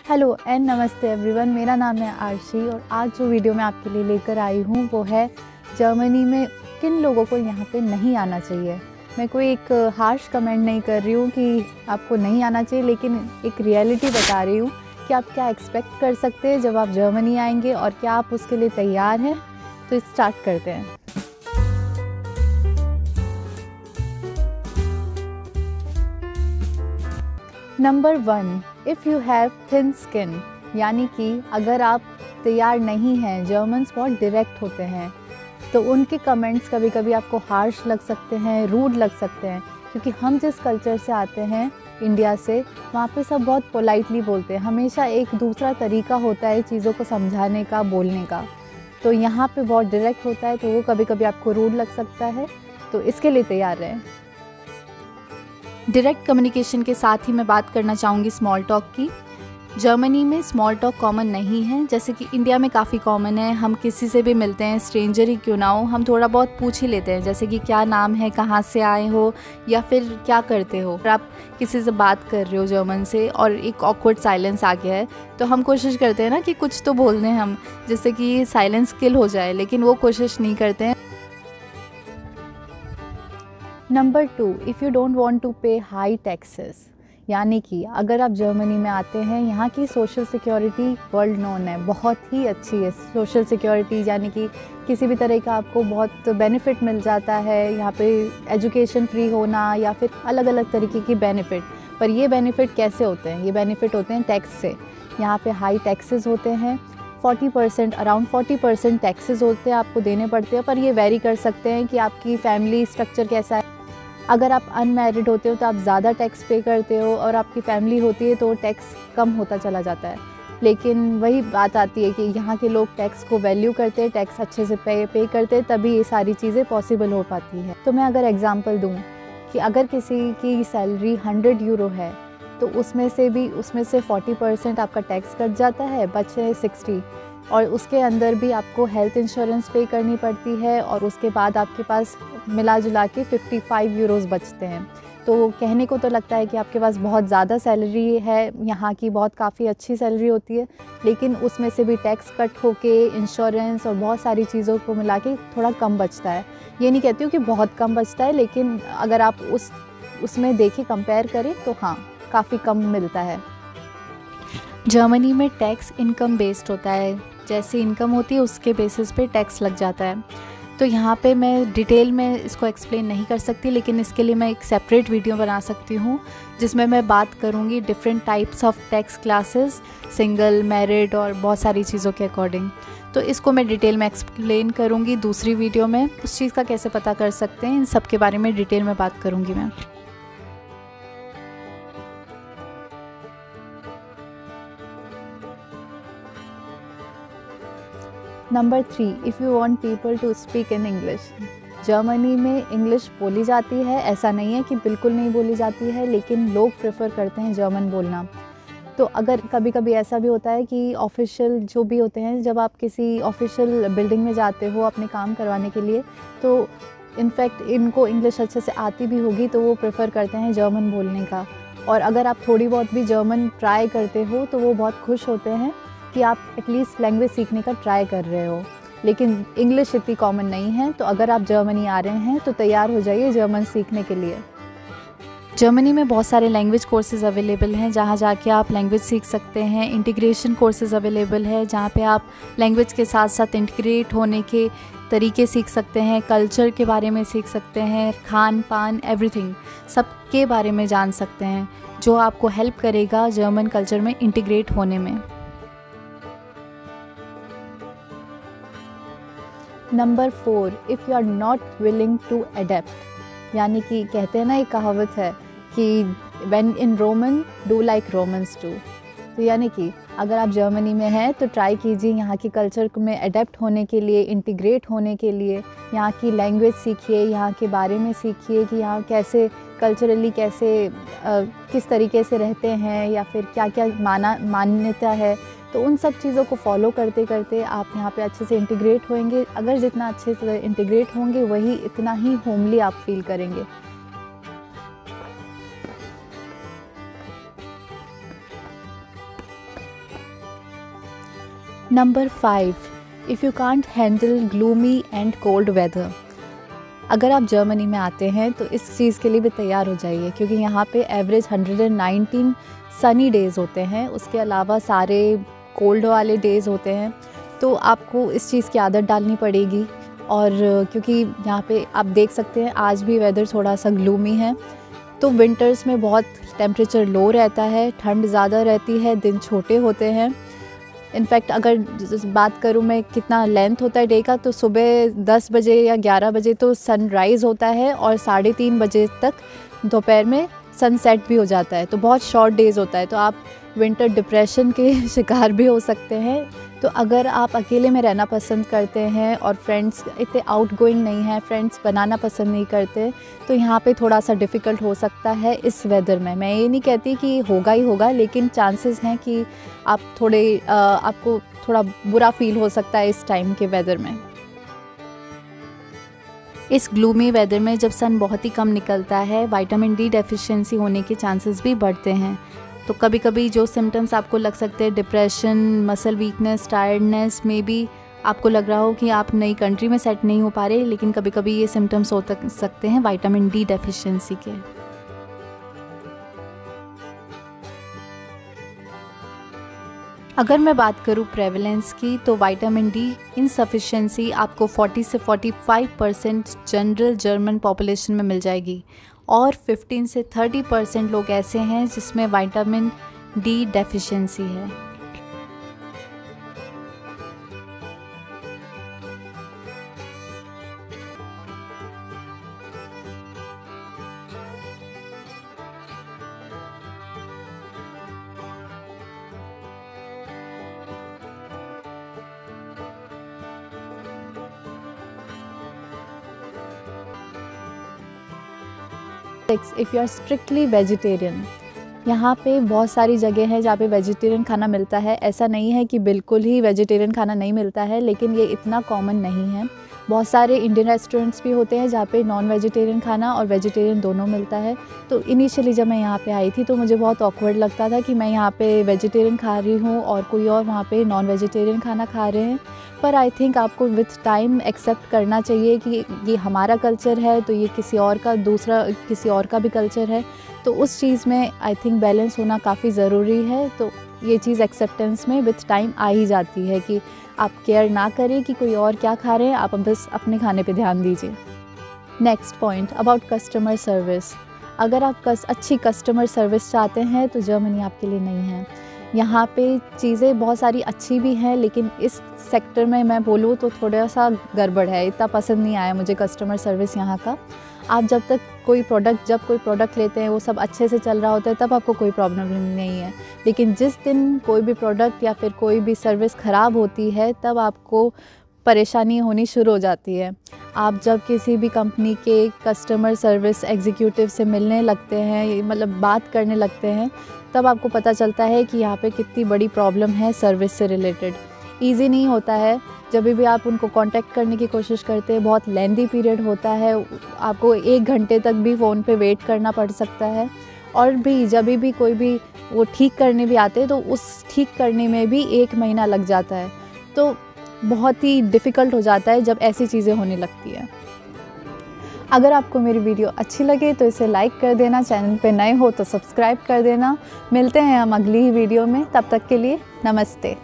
Hello and नमस्ते everyone, मेरा नाम है आरशी और आज जो वीडियो मैं आपके लिए लेकर आई हूँ वो है जर्मनी में किन लोगों को यहाँ पे नहीं आना चाहिए। मैं कोई एक हार्श कमेंट नहीं कर रही हूँ कि आपको नहीं आना चाहिए, लेकिन एक रियलिटी बता रही हूँ कि आप क्या एक्सपेक्ट कर सकते हैं जब आप जर्मनी आएंगे और क्या आप उसके लिए तैयार हैं। तो स्टार्ट करते हैं। Number 1, if you have thin skin, यानी कि अगर आप तैयार नहीं हैं। जर्मन्स बहुत डायरेक्ट होते हैं, तो उनके कमेंट्स कभी कभी आपको हार्श लग सकते हैं, रूड लग सकते हैं, क्योंकि हम जिस कल्चर से आते हैं इंडिया से, वहाँ पे सब बहुत पोलाइटली बोलते हैं। हमेशा एक दूसरा तरीका होता है चीज़ों को समझाने का, बोलने का। तो यहाँ पे बहुत डायरेक्ट होता है, तो वो कभी कभी आपको रूड लग सकता है, तो इसके लिए तैयार रहें। डायरेक्ट कम्युनिकेशन के साथ ही मैं बात करना चाहूँगी स्मॉल टॉक की। जर्मनी में स्मॉल टॉक कॉमन नहीं है, जैसे कि इंडिया में काफ़ी कॉमन है। हम किसी से भी मिलते हैं, स्ट्रेंजर ही क्यों ना हो, हम थोड़ा बहुत पूछ ही लेते हैं, जैसे कि क्या नाम है, कहाँ से आए हो, या फिर क्या करते हो। अगर आप किसी से बात कर रहे हो जर्मन से और एक ऑकवर्ड साइलेंस आ गया है, तो हम कोशिश करते हैं ना कि कुछ तो बोल दें हम, जिससे कि साइलेंस किल हो जाए, लेकिन वो कोशिश नहीं करते हैं। Number 2, if you don't want to pay high taxes, यानी कि अगर आप जर्मनी में आते हैं, यहाँ की सोशल सिक्योरिटी वर्ल्ड नोन है, बहुत ही अच्छी है सोशल सिक्योरिटी, यानी कि किसी भी तरह का आपको बहुत बेनिफिट मिल जाता है। यहाँ पे एजुकेशन फ्री होना या फिर अलग अलग तरीके की बेनिफिट। पर ये बेनिफिट कैसे होते हैं? ये बेनिफिट होते हैं टैक्स से। यहाँ पे हाई टैक्सेस होते हैं, 40%, अराउंड 40% टैक्सेस होते हैं, आपको देने पड़ते हैं। पर ये वेरी कर सकते हैं कि आपकी फैमिली स्ट्रक्चर कैसा है। अगर आप अनमैरिड होते हो तो आप ज़्यादा टैक्स पे करते हो, और आपकी फैमिली होती है तो टैक्स कम होता चला जाता है। लेकिन वही बात आती है कि यहाँ के लोग टैक्स को वैल्यू करते हैं, टैक्स अच्छे से पे करते हैं, तभी ये सारी चीज़ें पॉसिबल हो पाती है। तो मैं अगर एग्जांपल दूँ कि अगर किसी की सैलरी 100 यूरो है, तो उसमें से 40% आपका टैक्स कट जाता है, बचे 60, और उसके अंदर भी आपको हेल्थ इंश्योरेंस पे करनी पड़ती है, और उसके बाद आपके पास मिला जुला के 55 यूरोज़ बचते हैं। तो कहने को तो लगता है कि आपके पास बहुत ज़्यादा सैलरी है, यहाँ की बहुत काफ़ी अच्छी सैलरी होती है, लेकिन उसमें से भी टैक्स कट होके इंश्योरेंस और बहुत सारी चीज़ों को मिला के थोड़ा कम बचता है। ये नहीं कहती हूँ कि बहुत कम बचता है, लेकिन अगर आप उसमें देखें, कंपेयर करें, तो हाँ, काफ़ी कम मिलता है। जर्मनी में टैक्स इनकम बेस्ड होता है, जैसी इनकम होती है उसके बेसिस पे टैक्स लग जाता है। तो यहाँ पे मैं डिटेल में इसको एक्सप्लेन नहीं कर सकती, लेकिन इसके लिए मैं एक सेपरेट वीडियो बना सकती हूँ, जिसमें मैं बात करूँगी different types of tax classes, single, married और बहुत सारी चीज़ों के अकॉर्डिंग। तो इसको मैं डिटेल में एक्सप्लेन करूँगी दूसरी वीडियो में। उस चीज़ का कैसे पता कर सकते हैं, इन सब के बारे में डिटेल में बात करूँगी मैं। Number 3, if you want people to speak in English. Germany में इंग्लिश बोली जाती है, ऐसा नहीं है कि बिल्कुल नहीं बोली जाती है, लेकिन लोग प्रेफर करते हैं जर्मन बोलना। तो अगर कभी कभी ऐसा भी होता है कि ऑफिशियल जो भी होते हैं, जब आप किसी ऑफिशियल बिल्डिंग में जाते हो अपने काम करवाने के लिए, तो इनफैक्ट इनको इंग्लिश अच्छे से आती भी होगी, तो वो प्रेफर करते हैं जर्मन बोलने का। और अगर आप थोड़ी बहुत भी जर्मन ट्राई करते हो, तो वो बहुत खुश होते हैं कि आप एटलीस्ट लैंग्वेज सीखने का ट्राई कर रहे हो। लेकिन इंग्लिश इतनी कॉमन नहीं है, तो अगर आप जर्मनी आ रहे हैं तो तैयार हो जाइए जर्मन सीखने के लिए। जर्मनी में बहुत सारे लैंग्वेज कोर्सेज अवेलेबल हैं, जहाँ जाके आप लैंग्वेज सीख सकते हैं। इंटीग्रेशन कोर्सेज अवेलेबल है, जहाँ पे आप लैंग्वेज के साथ साथ इंटीग्रेट होने के तरीके सीख सकते हैं, कल्चर के बारे में सीख सकते हैं, खान पान, एवरीथिंग, सब के बारे में जान सकते हैं, जो आपको हेल्प करेगा जर्मन कल्चर में इंटीग्रेट होने में। Number 4, if you are not willing to adapt, यानी कि कहते हैं ना, एक कहावत है कि when in Roman do like Romans do. तो यानी कि अगर आप जर्मनी में हैं तो ट्राई कीजिए यहाँ की कल्चर में अडेप्ट होने के लिए, इंटीग्रेट होने के लिए। यहाँ की लैंग्वेज सीखिए, यहाँ के बारे में सीखिए कि यहाँ कैसे कल्चरली कैसे किस तरीके से रहते हैं, या फिर क्या क्या मान्यता है। तो उन सब चीज़ों को फॉलो करते करते आप यहाँ पे अच्छे से इंटीग्रेट होंगे। अगर जितना अच्छे से इंटीग्रेट होंगे, वही इतना ही होमली आप फील करेंगे। Number 5, if you can't handle gloomy and cold weather. अगर आप जर्मनी में आते हैं तो इस चीज़ के लिए भी तैयार हो जाइए, क्योंकि यहाँ पे एवरेज 119 सनी डेज़ होते हैं, उसके अलावा सारे कोल्ड वाले डेज़ होते हैं। तो आपको इस चीज़ की आदत डालनी पड़ेगी। और क्योंकि यहाँ पे आप देख सकते हैं आज भी वेदर थोड़ा सा ग्लूमी है। तो विंटर्स में बहुत टेम्परेचर लो रहता है, ठंड ज़्यादा रहती है, दिन छोटे होते हैं। इनफैक्ट अगर बात करूँ मैं कितना लेंथ होता है डे का, तो सुबह 10 बजे या 11 बजे तो सनराइज़ होता है और 3:30 बजे तक दोपहर में सनसेट भी हो जाता है। तो बहुत शॉर्ट डेज़ होता है, तो आप विंटर डिप्रेशन के शिकार भी हो सकते हैं। तो अगर आप अकेले में रहना पसंद करते हैं और फ्रेंड्स इतने आउटगोइंग नहीं हैं, फ्रेंड्स बनाना पसंद नहीं करते, तो यहाँ पे थोड़ा सा डिफ़िकल्ट हो सकता है इस वेदर में। मैं ये नहीं कहती कि होगा ही होगा, लेकिन चांसेस हैं कि आप आपको थोड़ा बुरा फील हो सकता है इस टाइम के वेदर में। इस ग्लूमी वेदर में जब सन बहुत ही कम निकलता है, विटामिन डी डेफिशिएंसी होने के चांसेस भी बढ़ते हैं। तो कभी कभी जो सिम्टम्स आपको लग सकते हैं, depression, muscle weakness, tiredness, may be आपको लग रहा हो कि आप नई कंट्री में सेट नहीं हो पा रहे, लेकिन कभी कभी ये सिम्टम्स हो सकते हैं विटामिन डी डेफिशिएंसी के। अगर मैं बात करूँ प्रेवलेंस की, तो विटामिन डी इनसफिशिएंसी आपको 40 से 45% जनरल जर्मन पॉपुलेशन में मिल जाएगी, और 15 से 30% लोग ऐसे हैं जिसमें विटामिन डी डेफिशिएंसी है। If you are strictly vegetarian, यहाँ पे बहुत सारी जगह है जहाँ पे वेजिटेरियन खाना मिलता है। ऐसा नहीं है कि बिल्कुल ही वेजिटेरियन खाना नहीं मिलता है, लेकिन ये इतना कॉमन नहीं है। बहुत सारे इंडियन रेस्टोरेंट्स भी होते हैं जहाँ पे नॉन वेजिटेरियन खाना और वेजिटेरियन दोनों मिलता है। तो इनिशियली जब मैं यहाँ पे आई थी तो मुझे बहुत ऑकवर्ड लगता था कि मैं यहाँ पे वेजिटेरियन खा रही हूँ और कोई और वहाँ पे नॉन वेजिटेरियन खाना खा रहे हैं। पर आई थिंक आपको विथ टाइम एक्सेप्ट करना चाहिए कि ये हमारा कल्चर है, तो ये किसी और का भी कल्चर है। तो उस चीज़ में आई थिंक बैलेंस होना काफ़ी ज़रूरी है। तो ये चीज़ एक्सेप्टेंस में विथ टाइम आ ही जाती है कि आप केयर ना करें कि कोई और क्या खा रहे हैं, आप बस अपने खाने पे ध्यान दीजिए। Next point about customer service. अगर आप अच्छी कस्टमर सर्विस चाहते हैं तो जर्मनी आपके लिए नहीं है। यहाँ पे चीज़ें बहुत सारी अच्छी भी हैं, लेकिन इस सेक्टर में मैं बोलूँ तो थोड़ा सा गड़बड़ है। इतना पसंद नहीं आया मुझे कस्टमर सर्विस यहाँ का। आप जब कोई प्रोडक्ट लेते हैं वो सब अच्छे से चल रहा होता है, तब आपको कोई प्रॉब्लम नहीं है। लेकिन जिस दिन कोई भी प्रोडक्ट या फिर कोई भी सर्विस ख़राब होती है, तब आपको परेशानी होनी शुरू हो जाती है। आप जब किसी भी कंपनी के कस्टमर सर्विस एग्जीक्यूटिव से मिलने लगते हैं, मतलब बात करने लगते हैं, तब आपको पता चलता है कि यहाँ पे कितनी बड़ी प्रॉब्लम है सर्विस से रिलेटेड। ईज़ी नहीं होता है। जब भी आप उनको कांटेक्ट करने की कोशिश करते हैं, बहुत लेंथी पीरियड होता है, आपको 1 घंटे तक भी फ़ोन पे वेट करना पड़ सकता है। और भी जब भी कोई भी वो ठीक करने भी आते हैं, तो उस ठीक करने में भी 1 महीना लग जाता है। तो बहुत ही डिफ़िकल्ट हो जाता है जब ऐसी चीज़ें होने लगती है। अगर आपको मेरी वीडियो अच्छी लगे तो इसे लाइक कर देना, चैनल पे नए हो तो सब्सक्राइब कर देना। मिलते हैं हम अगली ही वीडियो में, तब तक के लिए नमस्ते।